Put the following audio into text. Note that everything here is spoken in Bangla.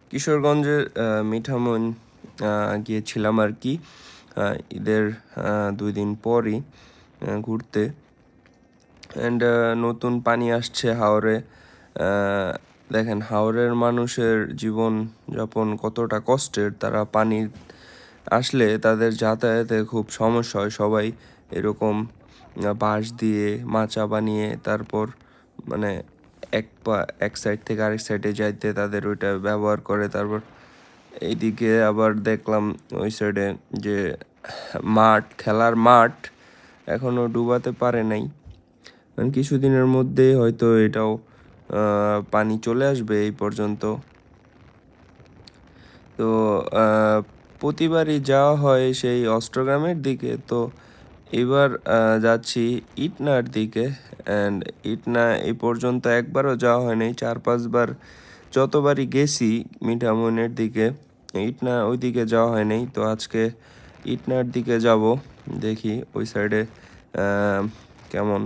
কিশোরগঞ্জের মিঠামইন গিয়েছিলাম আর কি ঈদের 2 দিন পরই ঘুরতে। অ্যান্ড নতুন পানি আসছে হাওরে। দেখেন হাওরের মানুষের জীবন যাপন কতটা কষ্টের, তারা পানি আসলে তাদের যাতায়াতে খুব সমস্যা হয়। সবাই এরকম বাঁশ দিয়ে মাচা বানিয়ে তারপর মানে এক সাইড থেকে আরেক সাইডে যাইতে তাদের ওইটা ব্যবহার করে। তারপর এইদিকে আবার দেখলাম ওই সাইডে যে খেলার মাঠ এখনো ডুবাতে পারে নাই, কারণ কিছুদিনের মধ্যেই হয়তো এটাও পানি চলে আসবে এই পর্যন্ত। তো প্রতিবারই যাওয়া হয় সেই অষ্টগ্রামের দিকে, তো এবার যাচ্ছি ইটনার দিকে। অ্যান্ড ইটনা এই পর্যন্ত একবারও যাওয়া হয়নি, 4-5 বার যতবারই গেছি মিঠামইনের দিকে, ইটনা ওই দিকে যাওয়া হয়নি। তো আজকে ইটনার দিকে যাব, দেখি ওই সাইডে কেমন